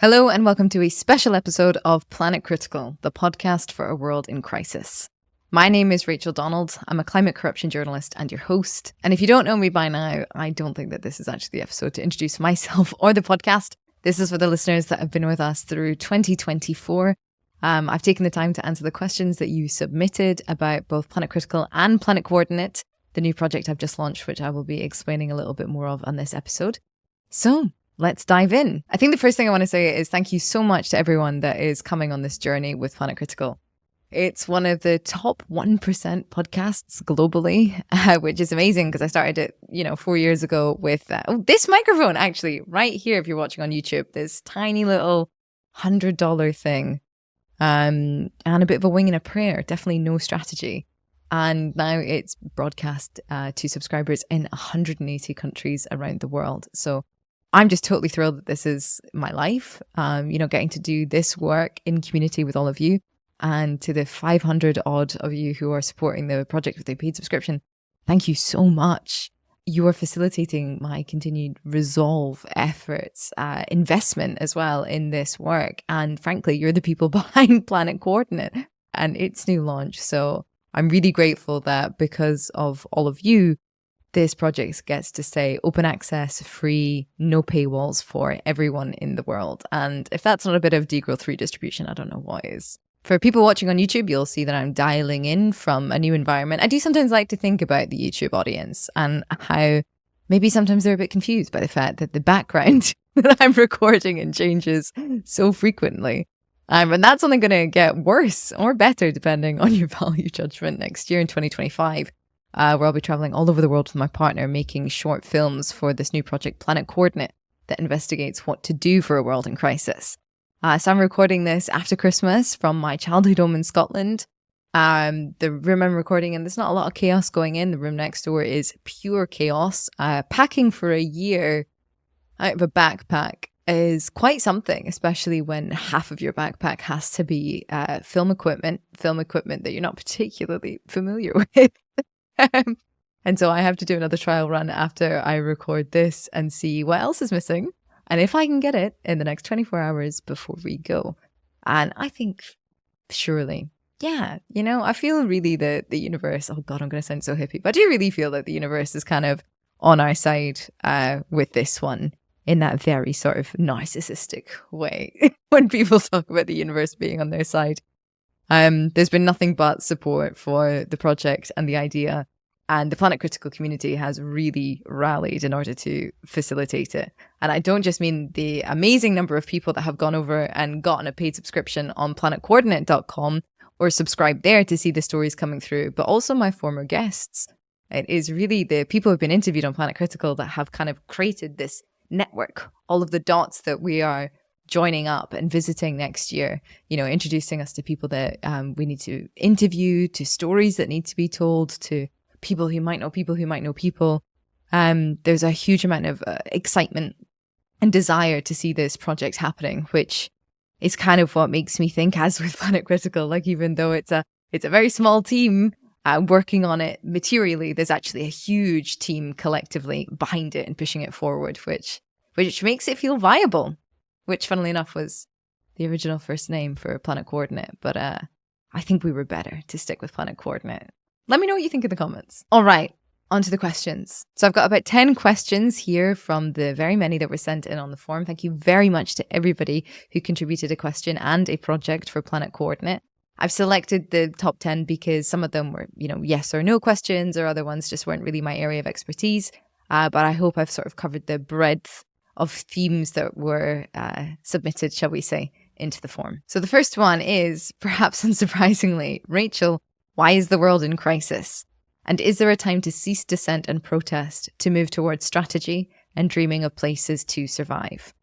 Hello and welcome to a special episode of Planet Critical, the podcast for a world in crisis. My name is Rachel Donald. I'm a climate corruption journalist and your host. And if you don't know me by now, I don't think that this is actually the episode to introduce myself or the podcast. This is for the listeners that have been with us through 2024. I've taken the time to answer the questions that you submitted about both Planet Critical and Planet Coordinate, the new project I've just launched, which I will be explaining a little bit more of on this episode. So let's dive in. I think the first thing I want to say is thank you so much to everyone that is coming on this journey with Planet Critical. It's one of the top 1% podcasts globally, which is amazing because I started it, 4 years ago with this microphone, actually, right here. If you're watching on YouTube, this tiny little $100 thing, and a bit of a wing and a prayer, definitely no strategy. And now it's broadcast to subscribers in 180 countries around the world. So I'm just totally thrilled that this is my life, getting to do this work in community with all of you. And to the 500 odd of you who are supporting the project with a paid subscription, thank you so much. You are facilitating my continued resolve, efforts, investment as well in this work. And frankly, you're the people behind Planet Coordinate and its new launch. So I'm really grateful that because of all of you, this project gets to stay open access, free, no paywalls for everyone in the world. And if that's not a bit of degrowth redistribution, I don't know what is. For people watching on YouTube, you'll see that I'm dialing in from a new environment. I do sometimes like to think about the YouTube audience and how maybe sometimes they're a bit confused by the fact that the background that I'm recording in changes so frequently. And that's only going to get worse or better depending on your value judgment next year in 2025. Where I'll be traveling all over the world with my partner, making short films for this new project, Planet Coordinate, that investigates what to do for a world in crisis. So I'm recording this after Christmas from my childhood home in Scotland. The room I'm recording in, there's not a lot of chaos going in. The room next door is pure chaos. Packing for a year out of a backpack is quite something, especially when half of your backpack has to be film equipment that you're not particularly familiar with. And so I have to do another trial run after I record this and see what else is missing and if I can get it in the next 24 hours before we go. And I think surely, I feel really that the universe, oh God, I'm going to sound so hippie, but I do really feel that the universe is kind of on our side with this one in that very sort of narcissistic way when people talk about the universe being on their side. There's been nothing but support for the project and the idea, and the Planet Critical community has really rallied in order to facilitate it. And I don't just mean the amazing number of people that have gone over and gotten a paid subscription on planetcoordinate.com or subscribed there to see the stories coming through, but also my former guests. It is really the people who've been interviewed on Planet Critical that have kind of created this network, all of the dots that we are joining up and visiting next year, introducing us to people that we need to interview, to stories that need to be told, to people who might know people who might know people. There's a huge amount of excitement and desire to see this project happening, which is kind of what makes me think, as with Planet Critical, like even though it's a very small team working on it materially, there's actually a huge team collectively behind it and pushing it forward, which makes it feel viable. Which, funnily enough, was the original first name for Planet Coordinate. But I think we were better to stick with Planet Coordinate. Let me know what you think in the comments. All right, on to the questions. So I've got about 10 questions here from the very many that were sent in on the forum. Thank you very much to everybody who contributed a question and a project for Planet Coordinate. I've selected the top 10 because some of them were, yes or no questions, or other ones just weren't really my area of expertise. But I hope I've sort of covered the breadth of themes that were submitted, shall we say, into the form. So the first one is, perhaps unsurprisingly, Rachel, why is the world in crisis? And is there a time to cease dissent and protest to move towards strategy and dreaming of places to survive?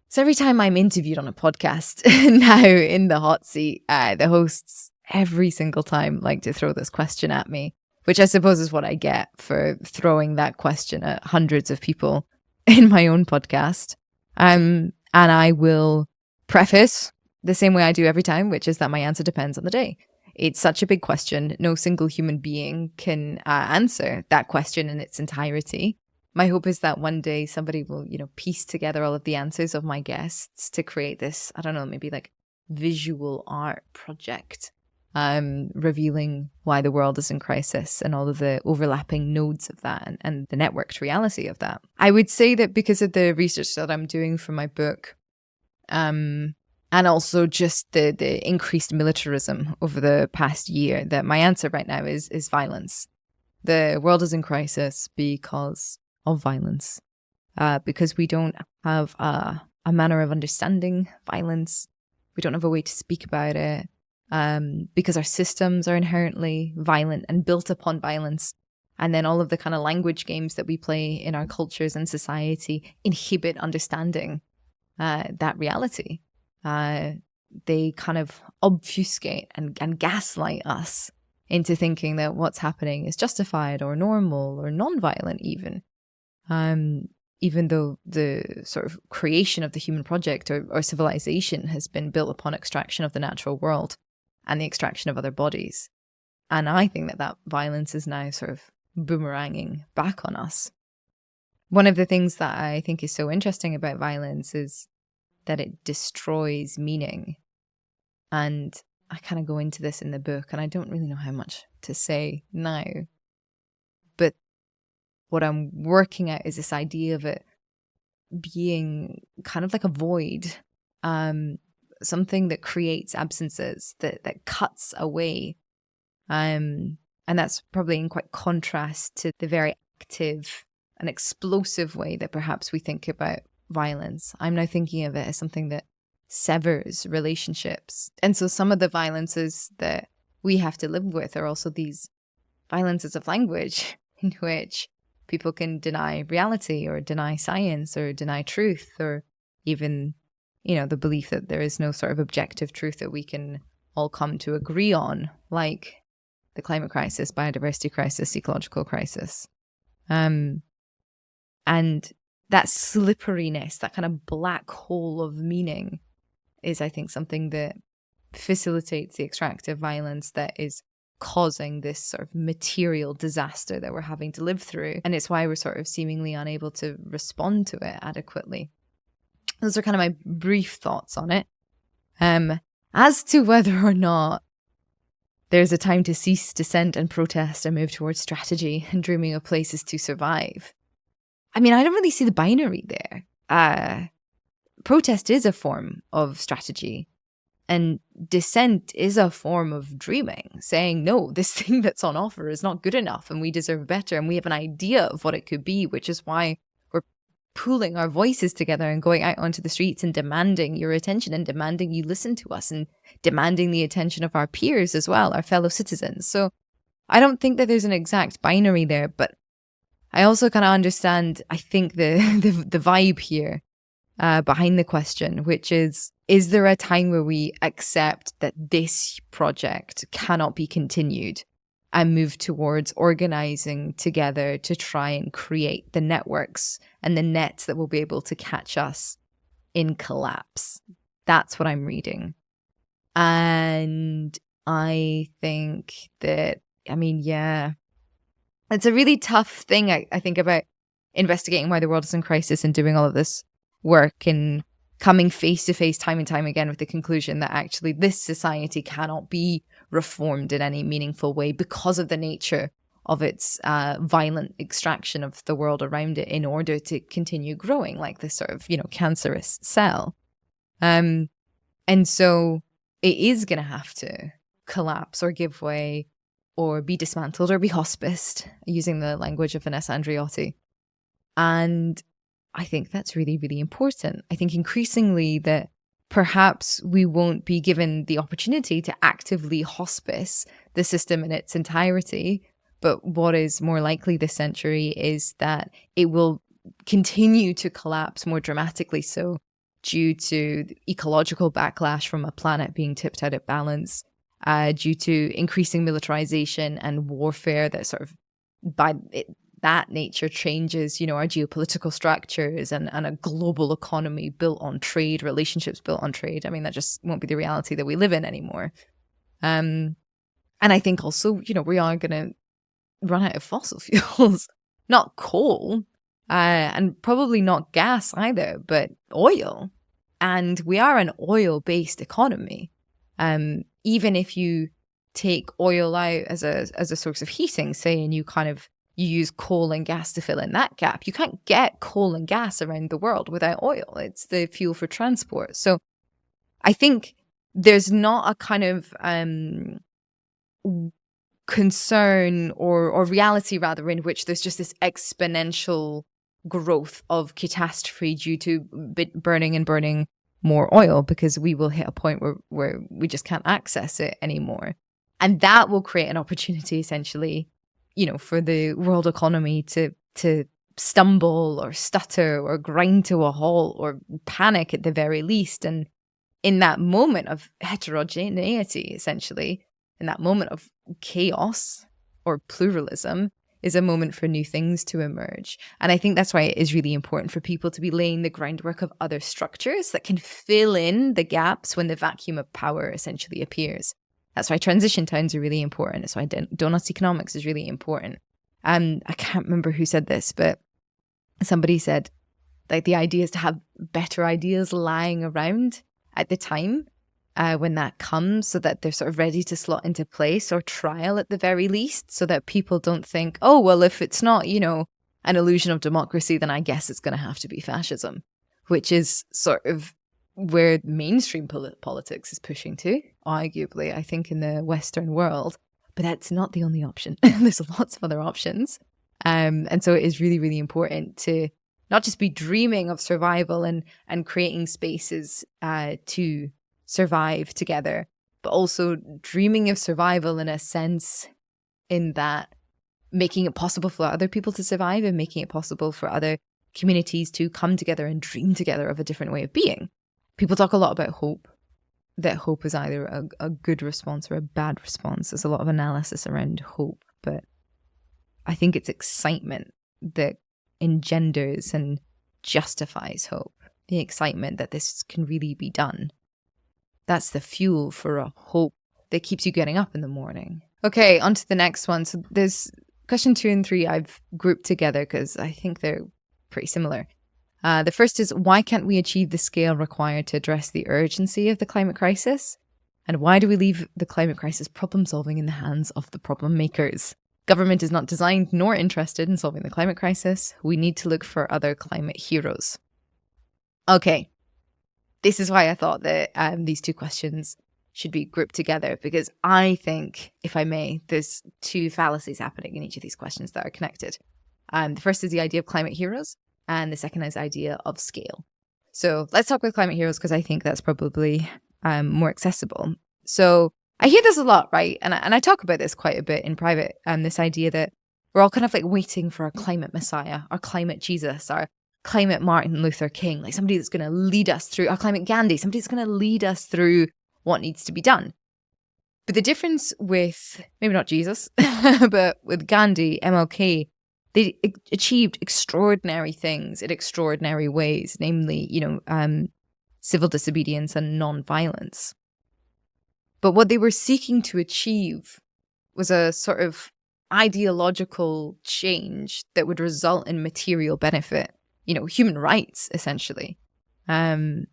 So every time I'm interviewed on a podcast now in the hot seat, the hosts every single time like to throw this question at me, which I suppose is what I get for throwing that question at hundreds of people in my own podcast. And I will preface the same way I do every time, which is that my answer depends on the day. It's such a big question. No single human being can answer that question in its entirety. My hope is that one day somebody will, piece together all of the answers of my guests to create this, I don't know, maybe like visual art project, revealing why the world is in crisis and all of the overlapping nodes of that and the networked reality of that. I would say that because of the research that I'm doing for my book, and also just the increased militarism over the past year, that my answer right now is violence. The world is in crisis because of violence, because we don't have a manner of understanding violence. We don't have a way to speak about it, because our systems are inherently violent and built upon violence. And then all of the kind of language games that we play in our cultures and society inhibit understanding that reality. They kind of obfuscate and gaslight us into thinking that what's happening is justified or normal or non-violent even. Even though the sort of creation of the human project or civilization has been built upon extraction of the natural world and the extraction of other bodies. And I think that violence is now sort of boomeranging back on us. One of the things that I think is so interesting about violence is that it destroys meaning. And I kind of go into this in the book, and I don't really know how much to say now. But what I'm working at is this idea of it being kind of like a void, something that creates absences, that cuts away. And that's probably in quite contrast to the very active and explosive way that perhaps we think about violence. I'm now thinking of it as something that severs relationships. And so some of the violences that we have to live with are also these violences of language, in which people can deny reality or deny science or deny truth, or even, the belief that there is no sort of objective truth that we can all come to agree on, like the climate crisis, biodiversity crisis, ecological crisis. And that slipperiness, that kind of black hole of meaning, is, I think, something that facilitates the extractive violence that is causing this sort of material disaster that we're having to live through. And it's why we're sort of seemingly unable to respond to it adequately. Those are kind of my brief thoughts on it. As to whether or not there's a time to cease dissent and protest and move towards strategy and dreaming of places to survive, I mean, I don't really see the binary there. Protest is a form of strategy, and dissent is a form of dreaming, saying, no, this thing that's on offer is not good enough and we deserve better, and we have an idea of what it could be, which is why we're pooling our voices together and going out onto the streets and demanding your attention and demanding you listen to us and demanding the attention of our peers as well, our fellow citizens. So I don't think that there's an exact binary there, but I also kind of understand, I think, the vibe here behind the question, which is there a time where we accept that this project cannot be continued and move towards organizing together to try and create the networks and the nets that will be able to catch us in collapse? That's what I'm reading. And I think that, it's a really tough thing, I think, about investigating why the world is in crisis and doing all of this work and coming face to face time and time again with the conclusion that actually this society cannot be reformed in any meaningful way because of the nature of its violent extraction of the world around it in order to continue growing like this sort of, cancerous cell. And so it is going to have to collapse or give way or be dismantled or be hospiced, using the language of Vanessa Andreotti. And I think that's really, really important. I think increasingly that perhaps we won't be given the opportunity to actively hospice the system in its entirety. But what is more likely this century is that it will continue to collapse more dramatically so due to ecological backlash from a planet being tipped out of balance, due to increasing militarization and warfare that sort of by that nature changes, our geopolitical structures and a global economy built on trade, relationships built on trade. I mean, that just won't be the reality that we live in anymore. And I think also, we are going to run out of fossil fuels, not coal, and probably not gas either, but oil. And we are an oil-based economy. Even if you take oil out as a source of heating, say, and you use coal and gas to fill in that gap, you can't get coal and gas around the world without oil. It's the fuel for transport. So I think there's not a kind of concern or reality, rather, in which there's just this exponential growth of catastrophe due to burning more oil, because we will hit a point where we just can't access it anymore. And that will create an opportunity, essentially, for the world economy to stumble or stutter or grind to a halt or panic at the very least. And in that moment of heterogeneity, essentially, in that moment of chaos or pluralism, is a moment for new things to emerge. And I think that's why it is really important for people to be laying the groundwork of other structures that can fill in the gaps when the vacuum of power essentially appears. That's why transition towns are really important. That's why donut economics is really important. I can't remember who said this, but somebody said, like, the idea is to have better ideas lying around at the time when that comes, so that they're sort of ready to slot into place or trial at the very least, so that people don't think, oh, well, if it's not, an illusion of democracy, then I guess it's going to have to be fascism, which is sort of where mainstream politics is pushing to, arguably, I think, in the Western world. But that's not the only option. There's lots of other options. And so it is really, really important to not just be dreaming of survival and creating spaces to survive together, but also dreaming of survival in a sense, in that making it possible for other people to survive and making it possible for other communities to come together and dream together of a different way of being. People talk a lot about hope, that hope is either a good response or a bad response. There's a lot of analysis around hope, but I think it's excitement that engenders and justifies hope. The excitement that this can really be done. That's the fuel for a hope that keeps you getting up in the morning. Okay, on to the next one. So there's question 2 and 3 I've grouped together because I think they're pretty similar. The first is, why can't we achieve the scale required to address the urgency of the climate crisis? And why do we leave the climate crisis problem solving in the hands of the problem makers? Government is not designed nor interested in solving the climate crisis. We need to look for other climate heroes. Okay, this is why I thought that these two questions should be grouped together, because I think, if I may, there's two fallacies happening in each of these questions that are connected. The first is the idea of climate heroes, and the second is the idea of scale. So let's talk about climate heroes, because I think that's probably more accessible. So I hear this a lot, right? And I talk about this quite a bit in private, this idea that we're all kind of like waiting for our climate messiah, our climate Jesus, our climate Martin Luther King, like somebody that's going to lead us through, our climate Gandhi, somebody that's going to lead us through what needs to be done. But the difference with, maybe not Jesus, but with Gandhi, MLK, they achieved extraordinary things in extraordinary ways, namely, civil disobedience and non-violence. But what they were seeking to achieve was a sort of ideological change that would result in material benefit, human rights, essentially. And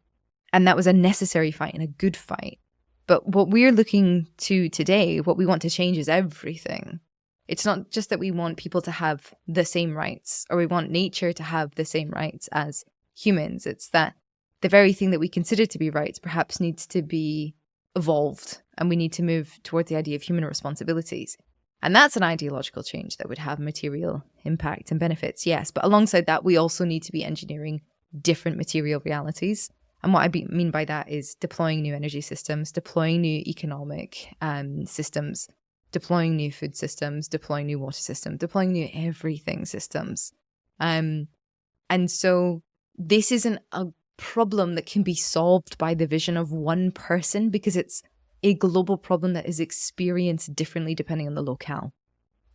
that was a necessary fight and a good fight. But what we're looking to today, what we want to change is everything. It's not just that we want people to have the same rights, or we want nature to have the same rights as humans. It's that the very thing that we consider to be rights perhaps needs to be evolved, and we need to move towards the idea of human responsibilities. And that's an ideological change that would have material impact and benefits, yes. But alongside that, we also need to be engineering different material realities. And what I mean by that is deploying new energy systems, deploying new economic systems, deploying new food systems, deploying new water systems, deploying new everything systems. And so this isn't a problem that can be solved by the vision of one person, because it's a global problem that is experienced differently depending on the locale.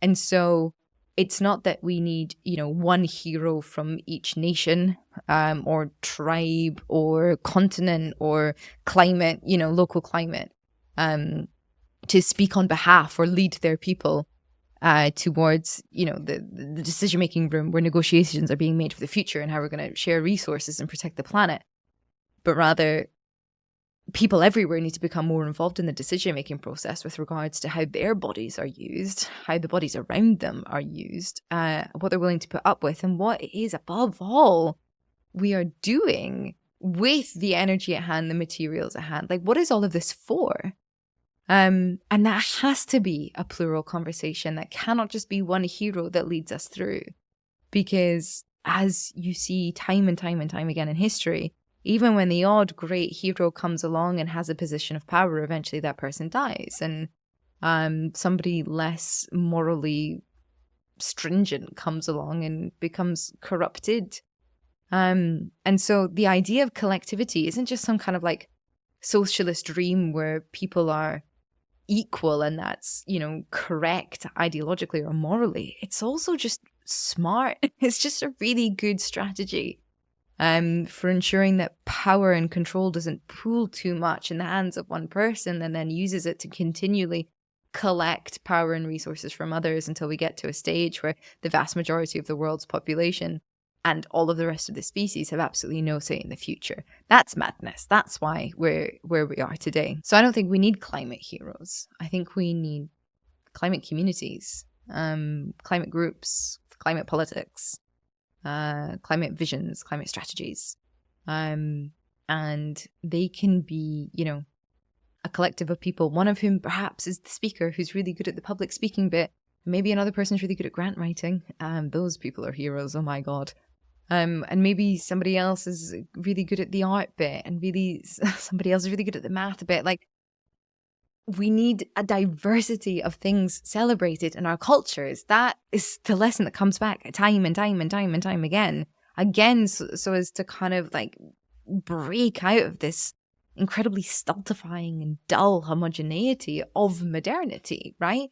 And so it's not that we need, one hero from each nation or tribe or continent or climate, local climate, to speak on behalf or lead their people towards, the decision-making room where negotiations are being made for the future and how we're going to share resources and protect the planet. But rather, people everywhere need to become more involved in the decision-making process with regards to how their bodies are used, how the bodies around them are used, what they're willing to put up with, and what it is, above all, we are doing with the energy at hand, the materials at hand. Like, what is all of this for? And that has to be a plural conversation. That cannot just be one hero that leads us through. Because as you see time and time and time again in history, even when the odd great hero comes along and has a position of power, eventually that person dies. And somebody less morally stringent comes along and becomes corrupted. And so the idea of collectivity isn't just some kind of like socialist dream where people are equal and that's, correct ideologically or morally. It's also just smart. It's just a really good strategy for ensuring that power and control doesn't pool too much in the hands of one person and then uses it to continually collect power and resources from others until we get to a stage where the vast majority of the world's population and all of the rest of the species have absolutely no say in the future. That's madness. That's why we're where we are today. So I don't think we need climate heroes. I think we need climate communities, climate groups, climate politics, climate visions, climate strategies. And they can be, a collective of people, one of whom perhaps is the speaker who's really good at the public speaking bit. Maybe another person's really good at grant writing. Those people are heroes. Oh my God. And maybe somebody else is really good at the art bit and really somebody else is really good at the math bit. Like, we need a diversity of things celebrated in our cultures. That is the lesson that comes back time and time and time and time again. So as to kind of like break out of this incredibly stultifying and dull homogeneity of modernity, right?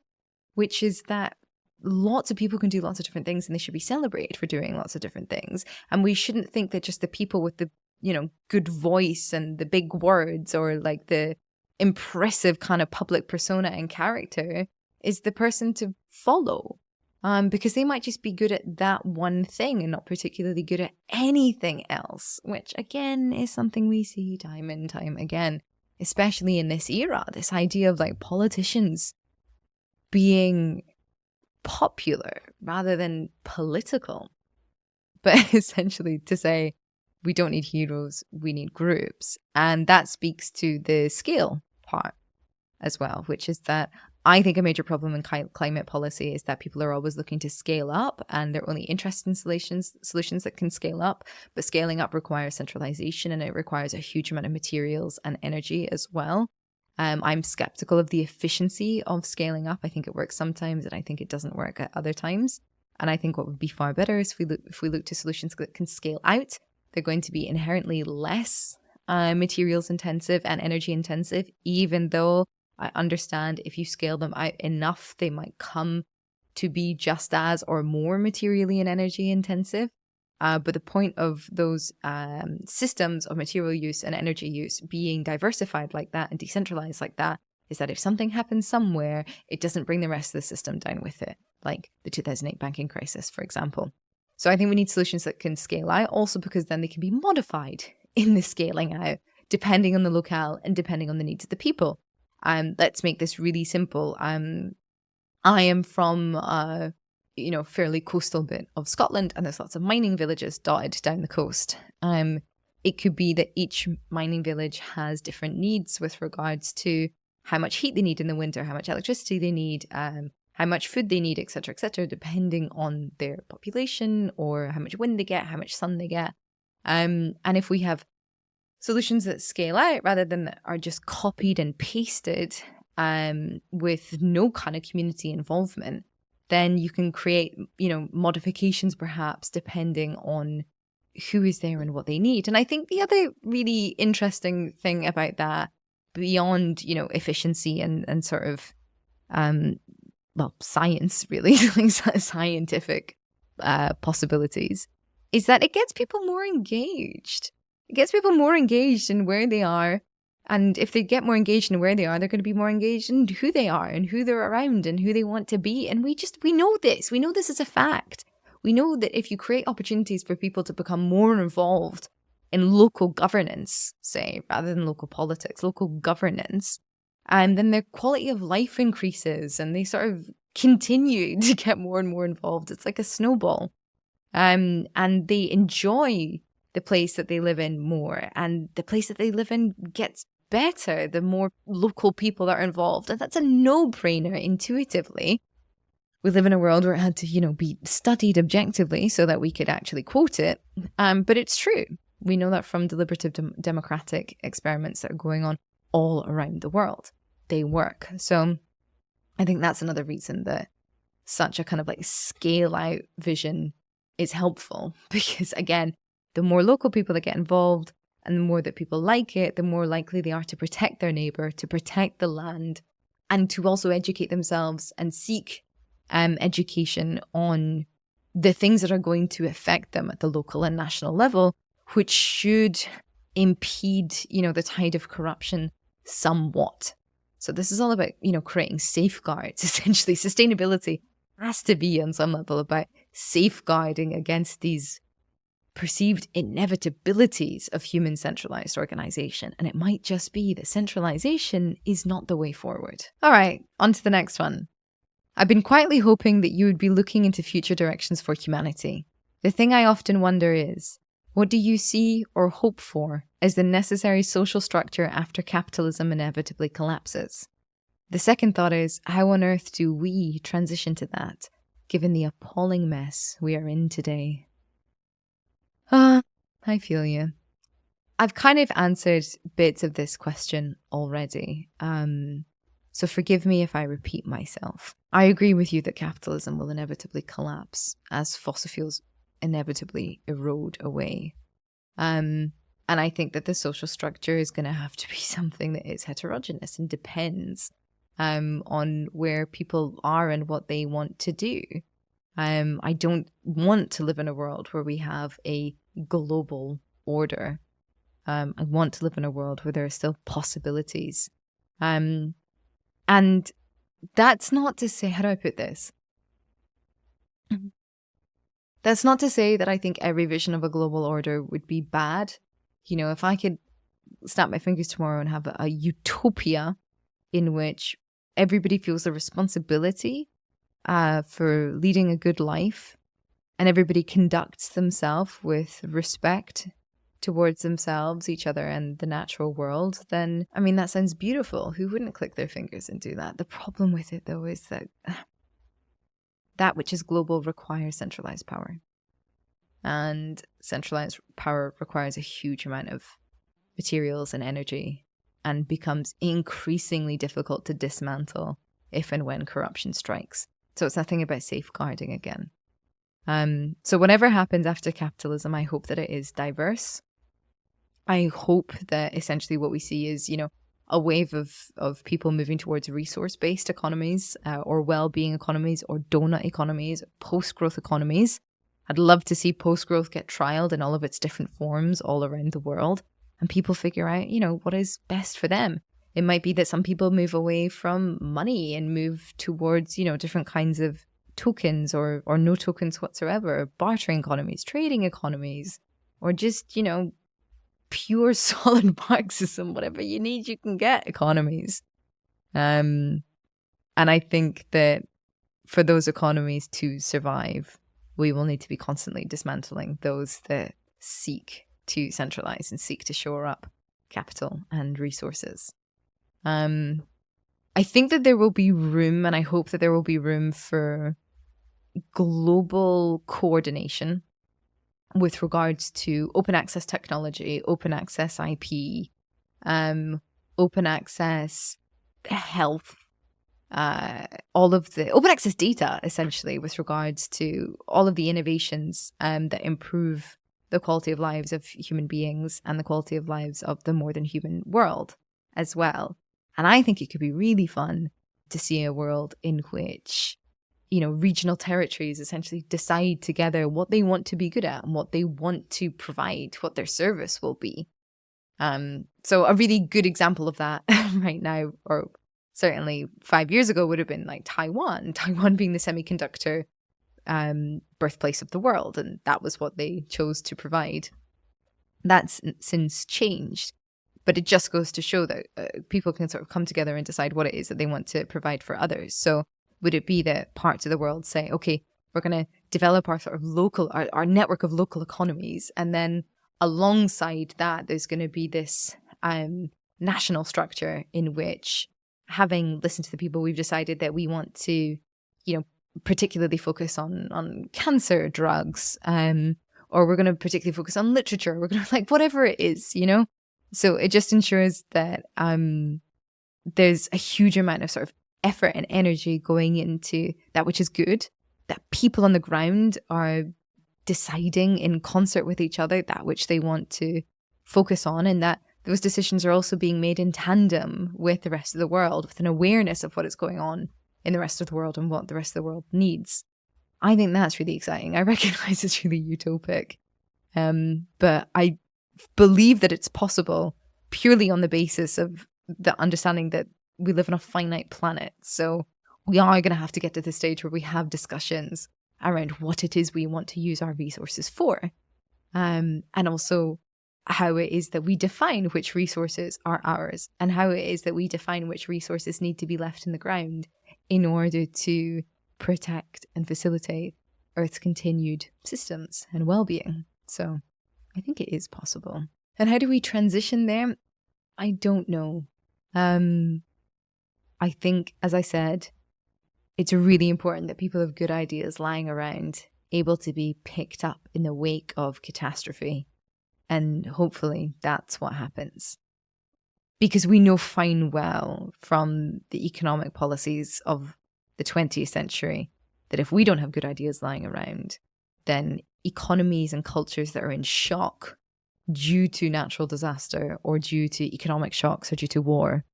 Which is that lots of people can do lots of different things and they should be celebrated for doing lots of different things. And we shouldn't think that just the people with the, good voice and the big words or like the impressive kind of public persona and character is the person to follow. Because they might just be good at that one thing and not particularly good at anything else, which again is something we see time and time again, especially in this era, this idea of like politicians being popular rather than political. But essentially to say we don't need heroes, we need groups. And that speaks to the scale part as well, which is that I think a major problem in climate policy is that people are always looking to scale up and they're only interested in solutions that can scale up. But scaling up requires centralization and it requires a huge amount of materials and energy as well. I'm skeptical of the efficiency of scaling up. I think it works sometimes and I think it doesn't work at other times. And I think what would be far better is if we look to solutions that can scale out. They're going to be inherently less materials intensive and energy intensive, even though I understand if you scale them out enough, they might come to be just as or more materially and energy intensive. But the point of those systems of material use and energy use being diversified like that and decentralized like that is that if something happens somewhere, it doesn't bring the rest of the system down with it, like the 2008 banking crisis, for example. So I think we need solutions that can scale out also because then they can be modified in the scaling out, depending on the locale and depending on the needs of the people. Let's make this really simple. I am from fairly coastal bit of Scotland, and there's lots of mining villages dotted down the coast. It could be that each mining village has different needs with regards to how much heat they need in the winter, how much electricity they need, how much food they need, etc., depending on their population or how much wind they get, how much sun they get. And if we have solutions that scale out rather than that are just copied and pasted with no kind of community involvement, then you can create, modifications perhaps depending on who is there and what they need. And I think the other really interesting thing about that, beyond, efficiency and sort of, science really, like scientific possibilities, is that it gets people more engaged. It gets people more engaged in where they are And if they get more engaged in where they are, they're going to be more engaged in who they are and who they're around and who they want to be. And we know this. We know this is a fact. We know that if you create opportunities for people to become more involved in local governance, say, rather than local politics, local governance, and then their quality of life increases and they sort of continue to get more and more involved. It's like a snowball. And they enjoy the place that they live in more, and the place that they live in gets better the more local people that are involved. And that's a no-brainer intuitively. We live in a world where it had to, be studied objectively so that we could actually quote it. But it's true. We know that from deliberative democratic experiments that are going on all around the world. They work. So I think that's another reason that such a kind of like scale out vision is helpful, because again, the more local people that get involved and the more that people like it, the more likely they are to protect their neighbor, to protect the land, and to also educate themselves and seek education on the things that are going to affect them at the local and national level, which should impede, the tide of corruption somewhat. So this is all about, creating safeguards. Essentially, sustainability has to be on some level about safeguarding against these perceived inevitabilities of human centralized organization. And it might just be that centralization is not the way forward. All right, on to the next one. I've been quietly hoping that you would be looking into future directions for humanity. The thing I often wonder is, what do you see or hope for as the necessary social structure after capitalism inevitably collapses? The second thought is, how on earth do we transition to that, given the appalling mess we are in today? I feel you. I've kind of answered bits of this question already, so forgive me if I repeat myself. I agree with you that capitalism will inevitably collapse as fossil fuels inevitably erode away. And I think that the social structure is going to have to be something that is heterogeneous and depends on where people are and what they want to do. I don't want to live in a world where we have a global order. I want to live in a world where there are still possibilities. And that's not to say, how do I put this? That's not to say that I think every vision of a global order would be bad. If I could snap my fingers tomorrow and have a utopia in which everybody feels the responsibility for leading a good life and everybody conducts themselves with respect towards themselves, each other, and the natural world, then, that sounds beautiful. Who wouldn't click their fingers and do that? The problem with it, though, is that that which is global requires centralized power. And centralized power requires a huge amount of materials and energy and becomes increasingly difficult to dismantle if and when corruption strikes. So it's that thing about safeguarding again. So whatever happens after capitalism, I hope that it is diverse. I hope that essentially what we see is, a wave of people moving towards resource-based economies or well-being economies or donut economies, post-growth economies. I'd love to see post-growth get trialed in all of its different forms all around the world and people figure out, what is best for them. It might be that some people move away from money and move towards, different kinds of tokens or no tokens whatsoever, bartering economies, trading economies, or just, pure solid Marxism, whatever you need, you can get economies. And I think that for those economies to survive, we will need to be constantly dismantling those that seek to centralize and seek to shore up capital and resources. I think that there will be room, and I hope that there will be room for global coordination with regards to open access technology, open access IP, open access health, all of the open access data, essentially, with regards to all of the innovations that improve the quality of lives of human beings and the quality of lives of the more than human world as well. And I think it could be really fun to see a world in which, regional territories essentially decide together what they want to be good at and what they want to provide, what their service will be. So a really good example of that right now, or certainly 5 years ago, would have been like Taiwan. Taiwan being the semiconductor birthplace of the world, and that was what they chose to provide. That's since changed, but it just goes to show that people can sort of come together and decide what it is that they want to provide for others. So would it be that parts of the world say, okay, we're going to develop our sort of local, our network of local economies, and then alongside that, there's going to be this national structure in which, having listened to the people, we've decided that we want to, particularly focus on cancer drugs, or we're going to particularly focus on literature. We're going to whatever it is, So it just ensures that there's a huge amount of sort of effort and energy going into that which is good, that people on the ground are deciding in concert with each other that which they want to focus on, and that those decisions are also being made in tandem with the rest of the world, with an awareness of what is going on in the rest of the world and what the rest of the world needs. I think that's really exciting. I recognize it's really utopic, but I believe that it's possible purely on the basis of the understanding that we live on a finite planet. So we are going to have to get to the stage where we have discussions around what it is we want to use our resources for, and also how it is that we define which resources are ours, and how it is that we define which resources need to be left in the ground in order to protect and facilitate Earth's continued systems and well-being. So I think it is possible. And how do we transition there? I don't know. I think, as I said, it's really important that people have good ideas lying around, able to be picked up in the wake of catastrophe. And hopefully that's what happens. Because we know fine well from the economic policies of the 20th century that if we don't have good ideas lying around, then economies and cultures that are in shock due to natural disaster or due to economic shocks or due to war,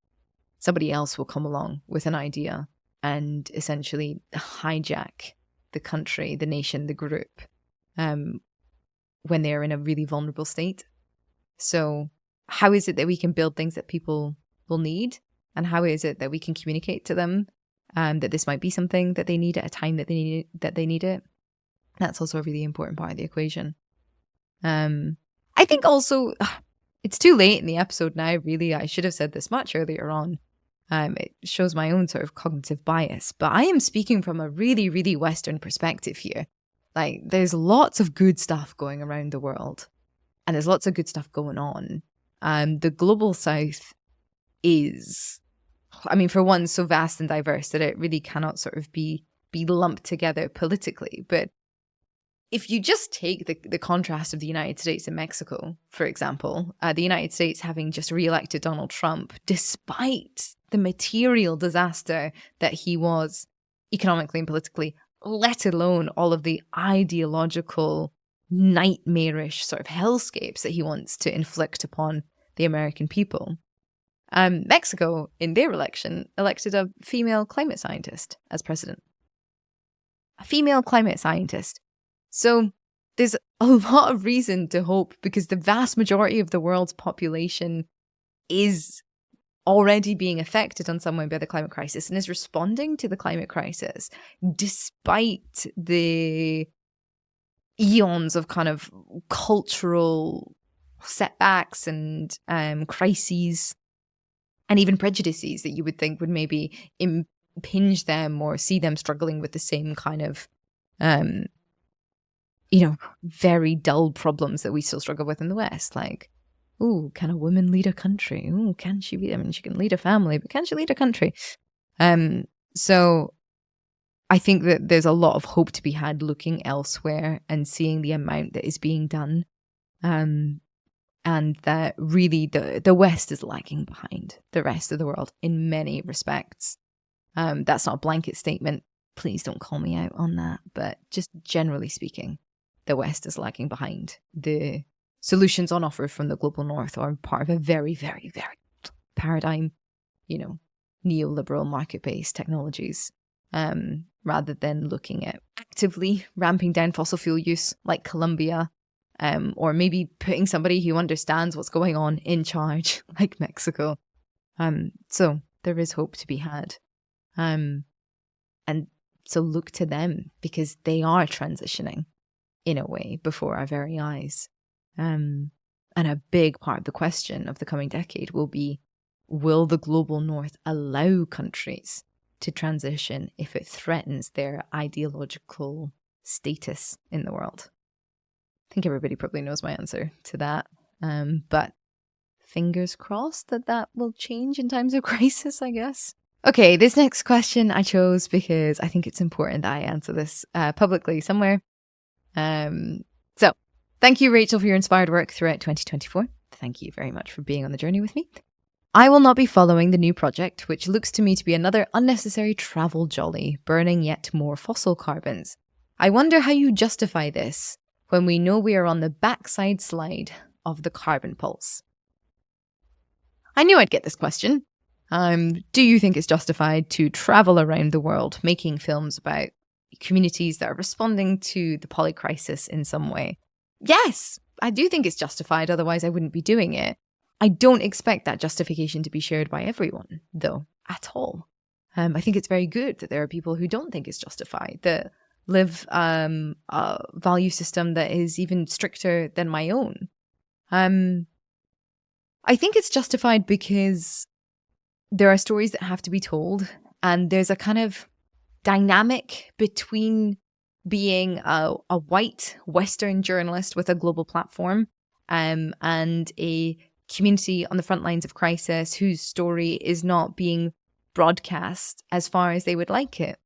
somebody else will come along with an idea and essentially hijack the country, the nation, the group, when they're in a really vulnerable state. So how is it that we can build things that people will need? And how is it that we can communicate to them that this might be something that they need at a time that they need it? That's also a really important part of the equation. I think also it's too late in the episode now, really. I should have said this much earlier on. It shows my own sort of cognitive bias, but I am speaking from a really, really Western perspective here. There's lots of good stuff going around the world, and there's lots of good stuff going on. The global South is, for one, so vast and diverse that it really cannot sort of be lumped together politically. But if you just take the contrast of the United States and Mexico, for example, the United States having just re-elected Donald Trump, despite the material disaster that he was economically and politically, let alone all of the ideological, nightmarish sort of hellscapes that he wants to inflict upon the American people. Mexico, in their election, elected a female climate scientist as president. A female climate scientist. So there's a lot of reason to hope, because the vast majority of the world's population is already being affected on some way by the climate crisis and is responding to the climate crisis despite the eons of kind of cultural setbacks and crises and even prejudices that you would think would maybe impinge them or see them struggling with the same kind of very dull problems that we still struggle with in the West. Ooh, can a woman lead a country? Ooh, can she be? She can lead a family, but can she lead a country? So I think that there's a lot of hope to be had looking elsewhere and seeing the amount that is being done. And that really the West is lagging behind the rest of the world in many respects. That's not a blanket statement. Please don't call me out on that. But just generally speaking, the West is lagging behind. The solutions on offer from the global North are part of a very, very, very paradigm, neoliberal market-based technologies, rather than looking at actively ramping down fossil fuel use like Colombia or maybe putting somebody who understands what's going on in charge, like Mexico. So there is hope to be had. And so look to them, because they are transitioning in a way before our very eyes. And a big part of the question of the coming decade will be, will the global north allow countries to transition if it threatens their ideological status in the world? I think everybody probably knows my answer to that. But fingers crossed that will change in times of crisis, I guess. Okay, this next question I chose because I think it's important that I answer this publicly somewhere. So, thank you, Rachel, for your inspired work throughout 2024. Thank you very much for being on the journey with me. I will not be following the new project, which looks to me to be another unnecessary travel jolly, burning yet more fossil carbons. I wonder how you justify this when we know we are on the backside slide of the carbon pulse. I knew I'd get this question. Do you think it's justified to travel around the world making films about communities that are responding to the poly crisis in some way? Yes, I do think it's justified, otherwise I wouldn't be doing it. I don't expect that justification to be shared by everyone, though, at all. I think it's very good that there are people who don't think it's justified, that live a value system that is even stricter than my own. I think it's justified because there are stories that have to be told, and there's a kind of dynamic between being a white Western journalist with a global platform and a community on the front lines of crisis whose story is not being broadcast as far as they would like it.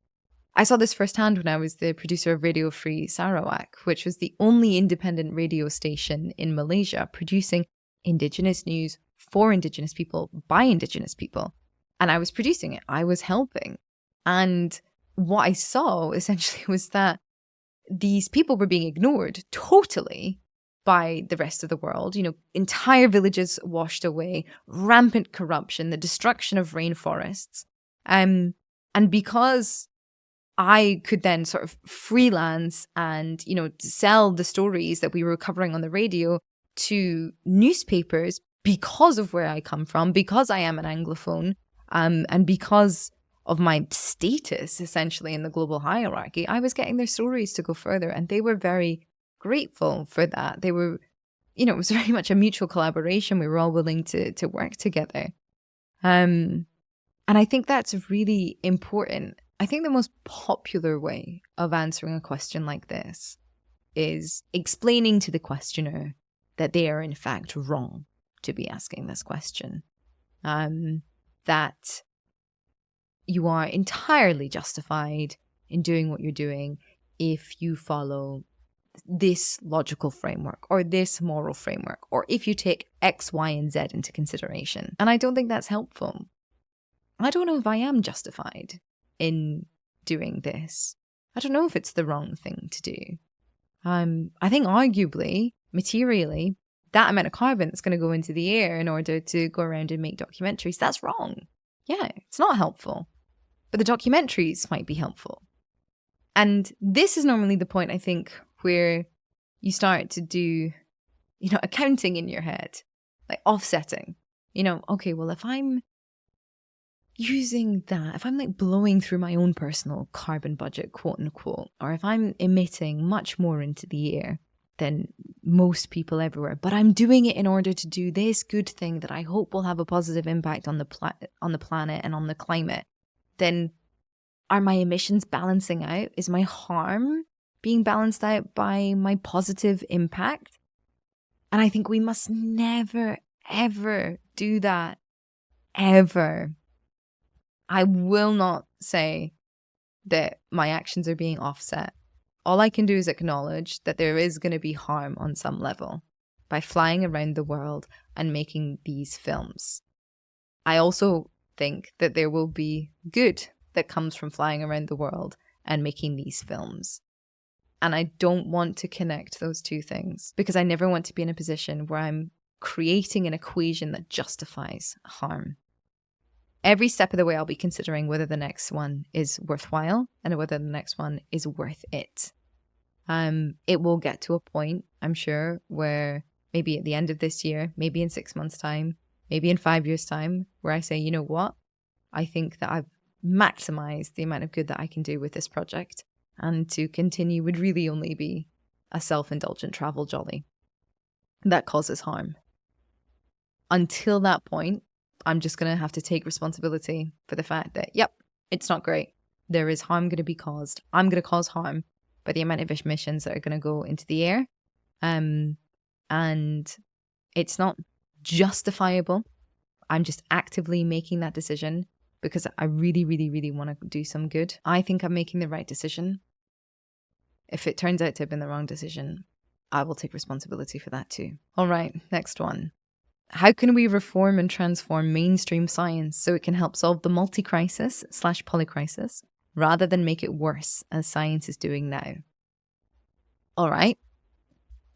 I saw this firsthand when I was the producer of Radio Free Sarawak, which was the only independent radio station in Malaysia producing Indigenous news for Indigenous people by Indigenous people. And I was producing it. I was helping. And what I saw essentially was that these people were being ignored totally by the rest of the world. You know, entire villages washed away, rampant corruption, the destruction of rainforests. And because I could then sort of freelance and, you know, sell the stories that we were covering on the radio to newspapers because of where I come from, because I am an Anglophone, and because of my status essentially in the global hierarchy, I was getting their stories to go further, and they were very grateful for that. They were, you know, it was very much a mutual collaboration. We were all willing to work together. And I think that's really important. I think the most popular way of answering a question like this is explaining to the questioner that they are in fact wrong to be asking this question. That you are entirely justified in doing what you're doing if you follow this logical framework or this moral framework, or if you take X, Y, and Z into consideration. And I don't think that's helpful. I don't know if I am justified in doing this. I don't know if it's the wrong thing to do. I think arguably, materially, that amount of carbon that's going to go into the air in order to go around and make documentaries, that's wrong. Yeah, it's not helpful. But the documentaries might be helpful. And this is normally the point, I think, where you start to do, you know, accounting in your head, like offsetting. You know, okay, well, if I'm using that, if I'm like blowing through my own personal carbon budget, quote unquote, or if I'm emitting much more into the air than most people everywhere, but I'm doing it in order to do this good thing that I hope will have a positive impact on the planet and on the climate, then are my emissions balancing out? Is my harm being balanced out by my positive impact? And I think we must never, ever do that. Ever. I will not say that my actions are being offset. All I can do is acknowledge that there is going to be harm on some level by flying around the world and making these films. I also think that there will be good that comes from flying around the world and making these films. And I don't want to connect those two things because I never want to be in a position where I'm creating an equation that justifies harm. Every step of the way, I'll be considering whether the next one is worthwhile and whether the next one is worth it. It will get to a point, I'm sure, where maybe at the end of this year, maybe in 6 months' time, maybe in 5 years' time, where I say, you know what? I think that I've maximized the amount of good that I can do with this project. And to continue would really only be a self-indulgent travel jolly that causes harm. Until that point, I'm just going to have to take responsibility for the fact that, yep, it's not great. There is harm going to be caused. I'm going to cause harm by the amount of emissions that are going to go into the air. And it's not justifiable. I'm just actively making that decision because I really, really, really want to do some good. I think I'm making the right decision. If it turns out to have been the wrong decision, I will take responsibility for that too. All right, next one. How can we reform and transform mainstream science so it can help solve the multi-crisis / polycrisis rather than make it worse as science is doing now? All right.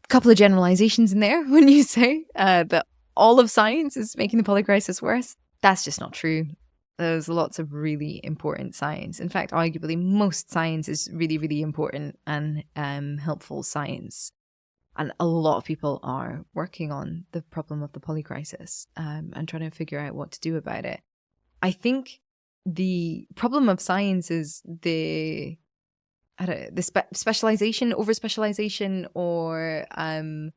A couple of generalizations in there when you say that all of science is making the polycrisis worse. That's just not true. There's lots of really important science. In fact, arguably most science is really, really important and helpful science. And a lot of people are working on the problem of the polycrisis and trying to figure out what to do about it. I think the problem of science is the specialization, over-specialization, or an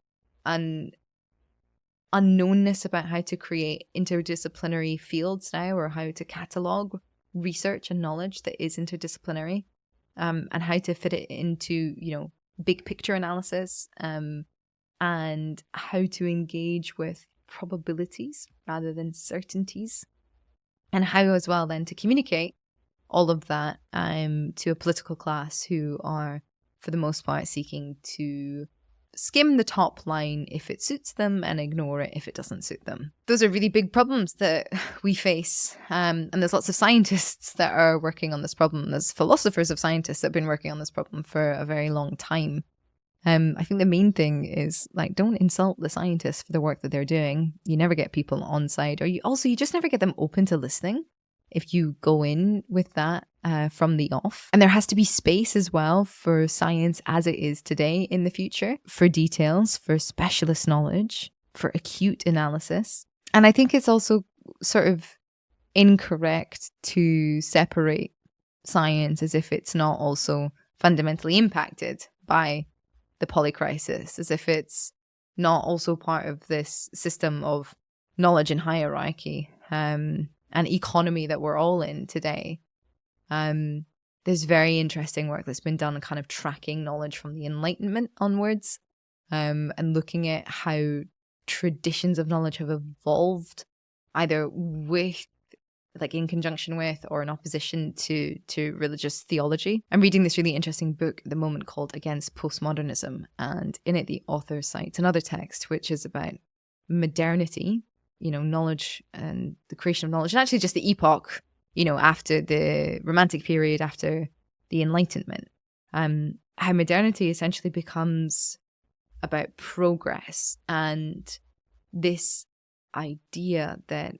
unknownness about how to create interdisciplinary fields now, or how to catalog research and knowledge that is interdisciplinary, and how to fit it into, big picture analysis, and how to engage with probabilities rather than certainties, and how as well then to communicate all of that to a political class who are, for the most part, seeking to skim the top line if it suits them and ignore it if it doesn't suit them. Those are really big problems that we face. And there's lots of scientists that are working on this problem. There's philosophers of scientists that have been working on this problem for a very long time. I think the main thing is, don't insult the scientists for the work that they're doing. You never get people on side, or you just never get them open to listening if you go in with that from the off. And there has to be space as well for science as it is today in the future, for details, for specialist knowledge, for acute analysis. And I think it's also sort of incorrect to separate science as if it's not also fundamentally impacted by the polycrisis, as if it's not also part of this system of knowledge and hierarchy and economy that we're all in today. There's very interesting work that's been done kind of tracking knowledge from the Enlightenment onwards, and looking at how traditions of knowledge have evolved either with, in conjunction with, or in opposition to religious theology. I'm reading this really interesting book at the moment called Against Postmodernism, and in it the author cites another text which is about modernity, knowledge and the creation of knowledge, and actually just the epoch, after the Romantic period, after the Enlightenment. How modernity essentially becomes about progress and this idea that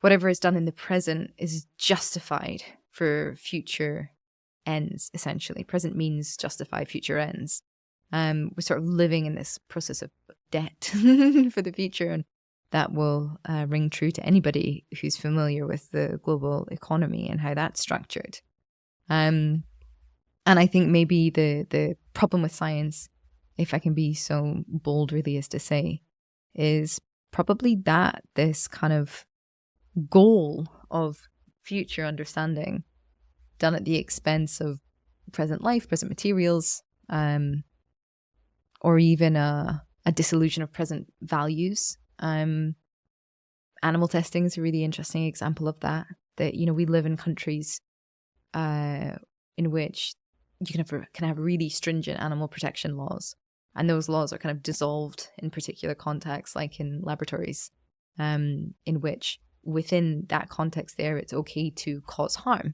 whatever is done in the present is justified for future ends, essentially. Present means justify future ends. We're sort of living in this process of debt for the future, and that will ring true to anybody who's familiar with the global economy and how that's structured. And I think maybe the problem with science, if I can be so bold really as to say, is probably that this kind of goal of future understanding done at the expense of present life, present materials, or even a disillusion of present values. Animal testing is a really interesting example of that we live in countries in which you can have really stringent animal protection laws, and those laws are kind of dissolved in particular contexts, like in laboratories, in which within that context there it's okay to cause harm,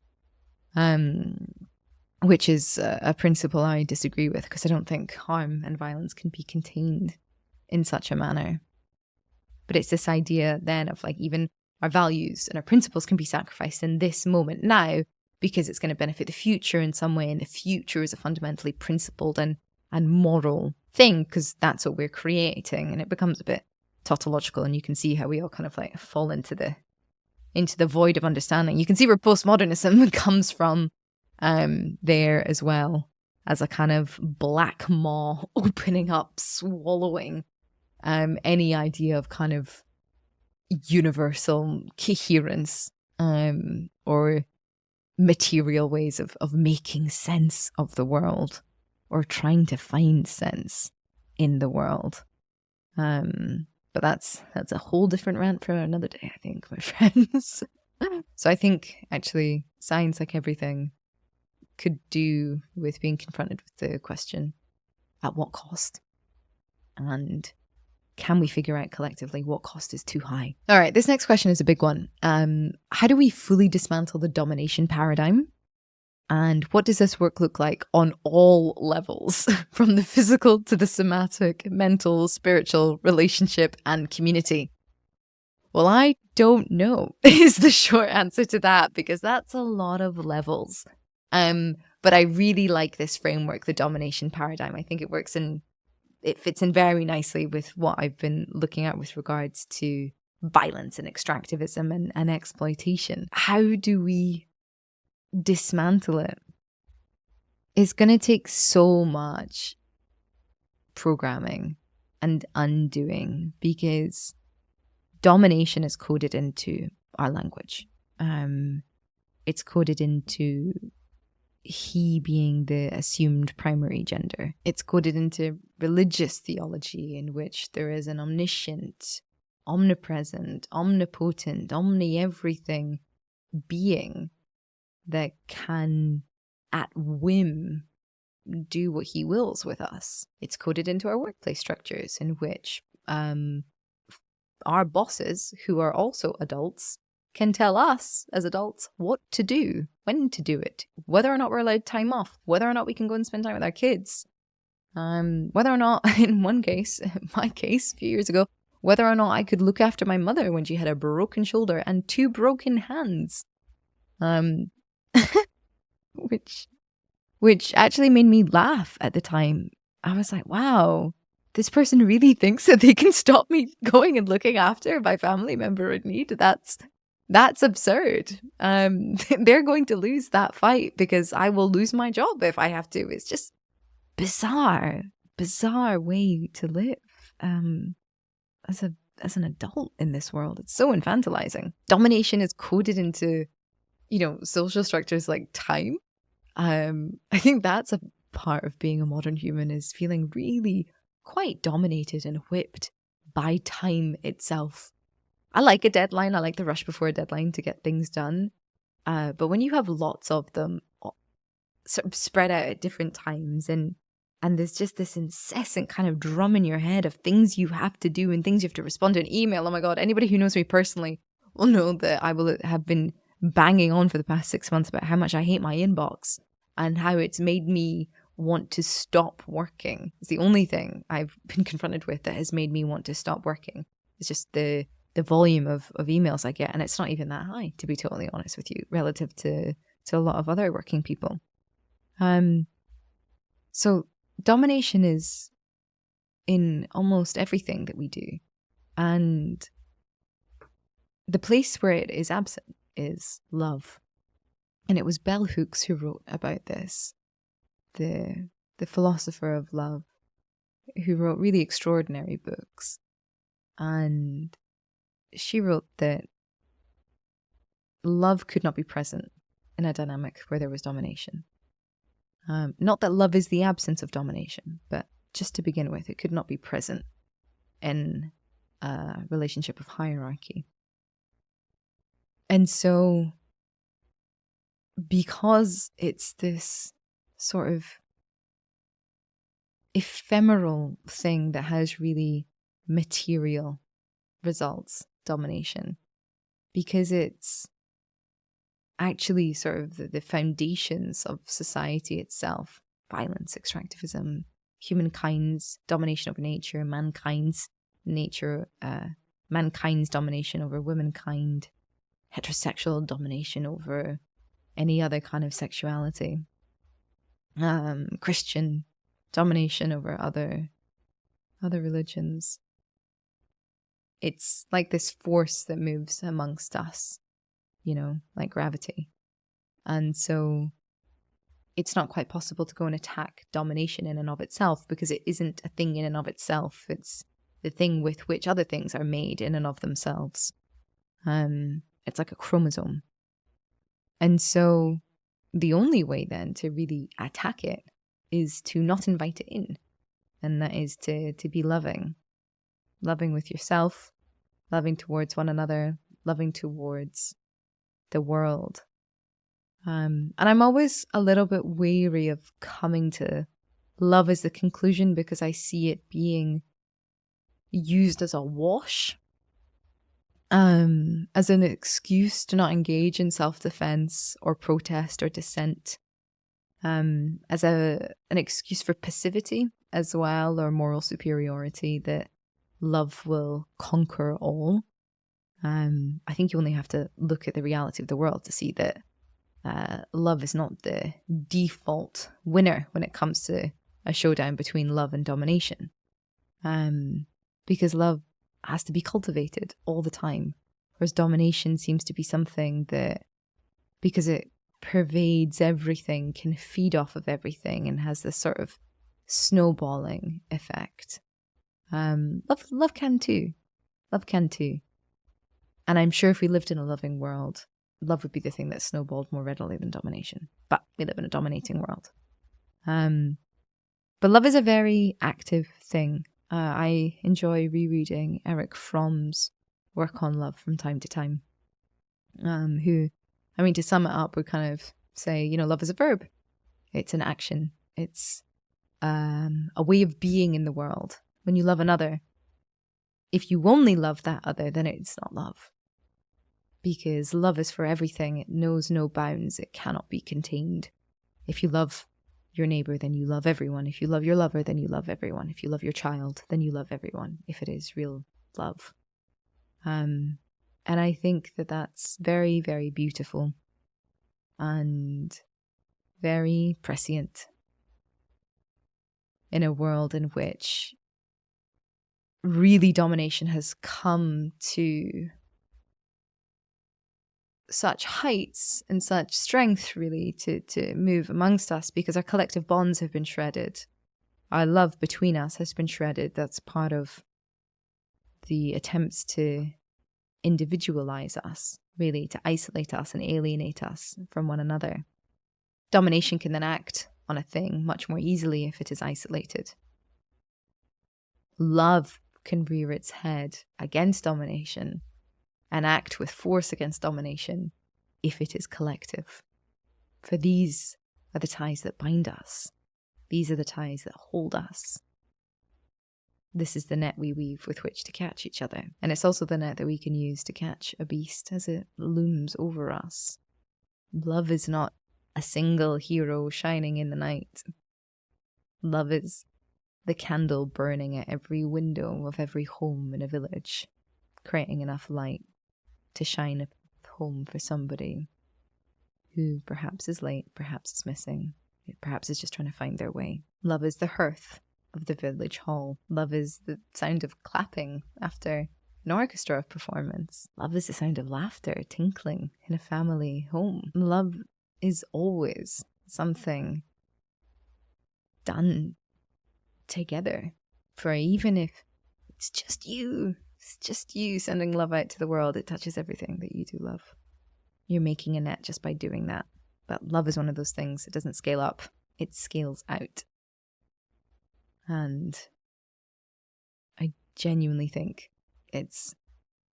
which is a principle I disagree with, because I don't think harm and violence can be contained in such a manner. But it's this idea then of even our values and our principles can be sacrificed in this moment now because it's going to benefit the future in some way, and the future is a fundamentally principled and and moral thing, because that's what we're creating, and it becomes a bit tautological, and you can see how we all kind of like fall into the void of understanding. You can see where postmodernism comes from there as well, as a kind of black maw opening up, swallowing any idea of kind of universal coherence or material ways of making sense of the world, or trying to find sense in the world. But that's a whole different rant for another day, I think, my friends. So I think actually science, like everything, could do with being confronted with the question, at what cost? And can we figure out collectively what cost is too high? All right, this next question is a big one. How do we fully dismantle the domination paradigm? And what does this work look like on all levels, from the physical to the somatic, mental, spiritual, relationship, and community? Well, I don't know is the short answer to that, because that's a lot of levels. But I really like this framework, the domination paradigm. I think it fits in very nicely with what I've been looking at with regards to violence and extractivism and exploitation. How do we dismantle it? It's going to take so much programming and undoing, because domination is coded into our language. It's coded into he being the assumed primary gender. It's coded into religious theology, in which there is an omniscient, omnipresent, omnipotent, omni-everything being that can, at whim, do what he wills with us. It's coded into our workplace structures, in which our bosses, who are also adults, can tell us as adults what to do, when to do it, whether or not we're allowed time off, whether or not we can go and spend time with our kids, whether or not, in my case, a few years ago, whether or not I could look after my mother when she had a broken shoulder and 2 broken hands, which actually made me laugh at the time. I was like, wow, this person really thinks that they can stop me going and looking after my family member in need. That's absurd. They're going to lose that fight, because I will lose my job if I have to. It's just bizarre way to live as an adult in this world. It's so infantilizing. Domination is coded into, social structures like time. I think that's a part of being a modern human, is feeling really quite dominated and whipped by time itself. I like a deadline. I like the rush before a deadline to get things done. But when you have lots of them sort of spread out at different times, and there's just this incessant kind of drum in your head of things you have to do and things you have to respond to an email. Oh my God, anybody who knows me personally will know that I will have been banging on for the past 6 months about how much I hate my inbox and how it's made me want to stop working. It's the only thing I've been confronted with that has made me want to stop working. It's just the volume of emails I get, and it's not even that high, to be totally honest with you, relative to a lot of other working people. So domination is in almost everything that we do, and the place where it is absent is love. And it was bell hooks who wrote about this, the philosopher of love, who wrote really extraordinary books. And she wrote that love could not be present in a dynamic where there was domination. Not that love is the absence of domination, but just to begin with, it could not be present in a relationship of hierarchy. And so, because it's this sort of ephemeral thing that has really material results, domination, because it's actually sort of the foundations of society itself, violence, extractivism, humankind's domination over nature, mankind's domination over womankind, heterosexual domination over any other kind of sexuality, Christian domination over other religions. It's like this force that moves amongst us, like gravity. And so it's not quite possible to go and attack domination in and of itself, because it isn't a thing in and of itself. It's the thing with which other things are made in and of themselves. It's like a chromosome. And so the only way then to really attack it is to not invite it in. And that is to be loving. Loving with yourself, loving towards one another, loving towards the world. And I'm always a little bit wary of coming to love as the conclusion, because I see it being used as a wash, as an excuse to not engage in self-defense or protest or dissent, as an excuse for passivity as well, or moral superiority, that love will conquer all. I think you only have to look at the reality of the world to see that love is not the default winner when it comes to a showdown between love and domination. Because love has to be cultivated all the time, whereas domination seems to be something that, because it pervades everything, can feed off of everything, and has this sort of snowballing effect. Love can too. Love can too. And I'm sure if we lived in a loving world, love would be the thing that snowballed more readily than domination. But we live in a dominating world. But love is a very active thing. I enjoy rereading Erich Fromm's work on love from time to time. Who, to sum it up, would kind of say, love is a verb. It's an action. It's a way of being in the world. When you love another, if you only love that other, then it's not love. Because love is for everything. It knows no bounds. It cannot be contained. If you love your neighbor, then you love everyone. If you love your lover, then you love everyone. If you love your child, then you love everyone, if it is real love. And I think that that's very, very beautiful and very prescient in a world in which really domination has come to such heights and such strength, really, to move amongst us, because our collective bonds have been shredded. Our love between us has been shredded. That's part of the attempts to individualize us, really, to isolate us and alienate us from one another. Domination can then act on a thing much more easily if it is isolated. Love can rear its head against domination and act with force against domination if it is collective. For these are the ties that bind us. These are the ties that hold us. This is the net we weave with which to catch each other. And it's also the net that we can use to catch a beast as it looms over us. Love is not a single hero shining in the night. Love is the candle burning at every window of every home in a village, creating enough light to shine a home for somebody who perhaps is late, perhaps is missing, perhaps is just trying to find their way. Love is the hearth of the village hall. Love is the sound of clapping after an orchestra performance. Love is the sound of laughter tinkling in a family home. Love is always something done together. For even if it's just you sending love out to the world, it touches everything that you do love. You're making a net just by doing that. But love is one of those things. It doesn't scale up, it scales out. And I genuinely think it's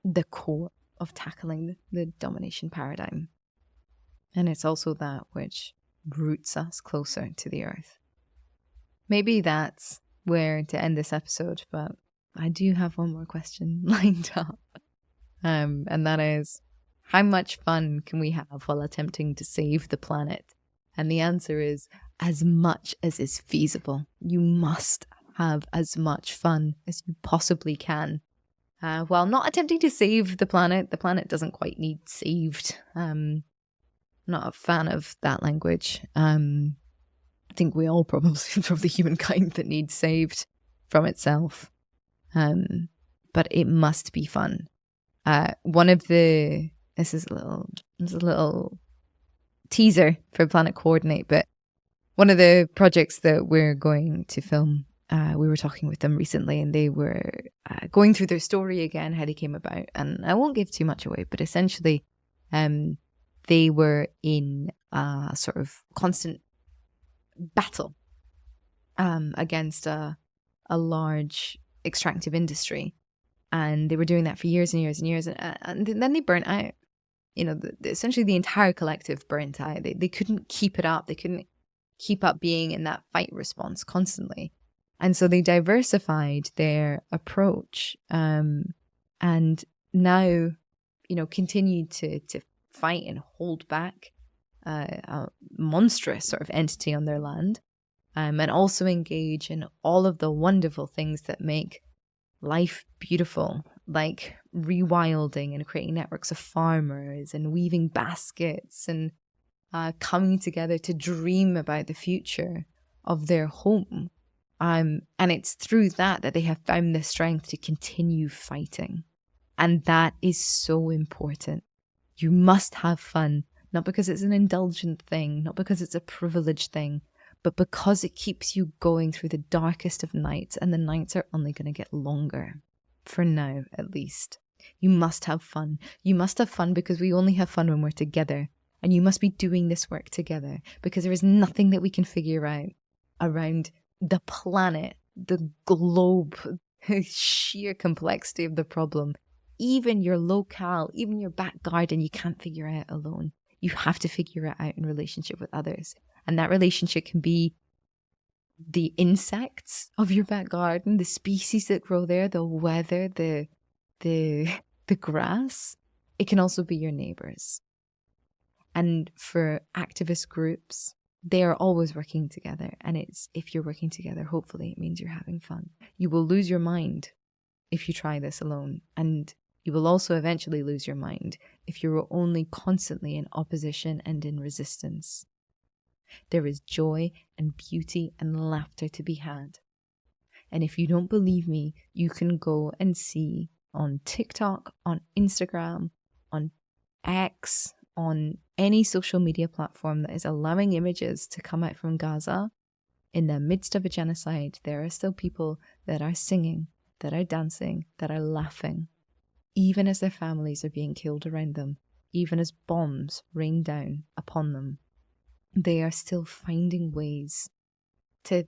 the core of tackling the domination paradigm. And it's also that which roots us closer to the earth. Maybe that's where to end this episode, but I do have one more question lined up. And that is, how much fun can we have while attempting to save the planet? And the answer is, as much as is feasible. You must have as much fun as you possibly can. While not attempting to save the planet doesn't quite need saved. I'm not a fan of that language. think we all probably humankind that needs saved from itself. But it must be fun. This is a little teaser for Planet Coordinate, but one of the projects that we're going to film, we were talking with them recently, and they were going through their story again, how they came about. And I won't give too much away, but essentially, they were in a sort of constant battle against a large extractive industry. And they were doing that for years and years and years. And then they burnt out. Essentially the entire collective burnt out. They couldn't keep it up. They couldn't keep up being in that fight response constantly. And so they diversified their approach and now, continued to fight and hold back a monstrous sort of entity on their land, and also engage in all of the wonderful things that make life beautiful, like rewilding and creating networks of farmers and weaving baskets and coming together to dream about the future of their home. And it's through that they have found the strength to continue fighting. And that is so important. You must have fun, not because it's an indulgent thing, not because it's a privileged thing, but because it keeps you going through the darkest of nights, and the nights are only going to get longer. For now, at least. You must have fun. You must have fun because we only have fun when we're together. And you must be doing this work together, because there is nothing that we can figure out around the planet, the globe, the sheer complexity of the problem. Even your locale, even your back garden, you can't figure out alone. You have to figure it out in relationship with others. And that relationship can be the insects of your back garden, the species that grow there, the weather, the grass. It can also be your neighbors. And for activist groups, they are always working together. And if you're working together, hopefully it means you're having fun. You will lose your mind if you try this alone. And you will also eventually lose your mind if you're only constantly in opposition and in resistance. There is joy and beauty and laughter to be had. And if you don't believe me, you can go and see on TikTok, on Instagram, on X, on any social media platform that is allowing images to come out from Gaza. In the midst of a genocide, there are still people that are singing, that are dancing, that are laughing, even as their families are being killed around them, even as bombs rain down upon them. They are still finding ways to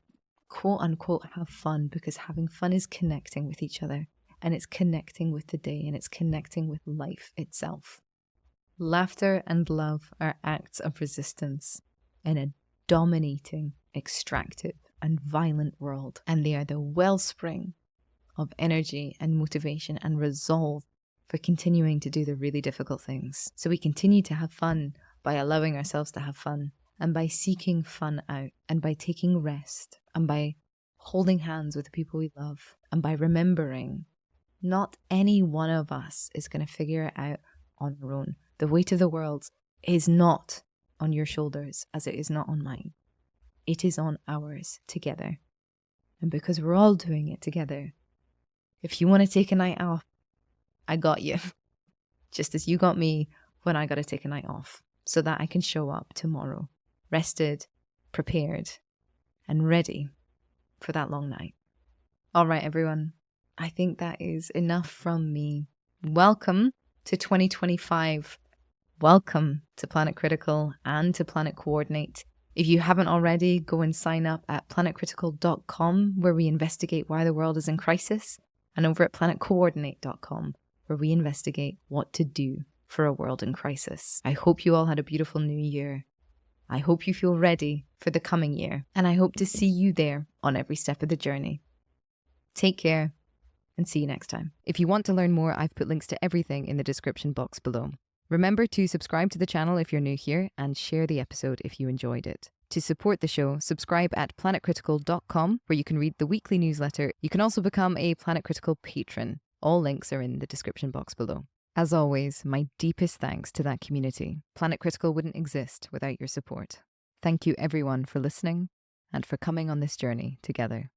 quote unquote have fun, because having fun is connecting with each other, and it's connecting with the day, and it's connecting with life itself. Laughter and love are acts of resistance in a dominating, extractive, and violent world, and they are the wellspring of energy and motivation and resolve for continuing to do the really difficult things. So we continue to have fun by allowing ourselves to have fun, and by seeking fun out, and by taking rest, and by holding hands with the people we love, and by remembering not any one of us is going to figure it out on our own. The weight of the world is not on your shoulders as it is not on mine. It is on ours together. And because we're all doing it together, if you want to take a night off, I got you. Just as you got me when I got to take a night off, so that I can show up tomorrow, rested, prepared, and ready for that long night. All right, everyone. I think that is enough from me. Welcome to 2025. Welcome to Planet Critical and to Planet Coordinate. If you haven't already, go and sign up at planetcritical.com, where we investigate why the world is in crisis, and over at planetcoordinate.com, where we investigate what to do for a world in crisis. I hope you all had a beautiful new year. I hope you feel ready for the coming year, and I hope to see you there on every step of the journey. Take care, and see you next time. If you want to learn more, I've put links to everything in the description box below. Remember to subscribe to the channel if you're new here, and share the episode if you enjoyed it. To support the show, subscribe at planetcritical.com, where you can read the weekly newsletter. You can also become a Planet Critical patron. All links are in the description box below. As always, my deepest thanks to that community. Planet Critical wouldn't exist without your support. Thank you everyone for listening. and for coming on this journey together.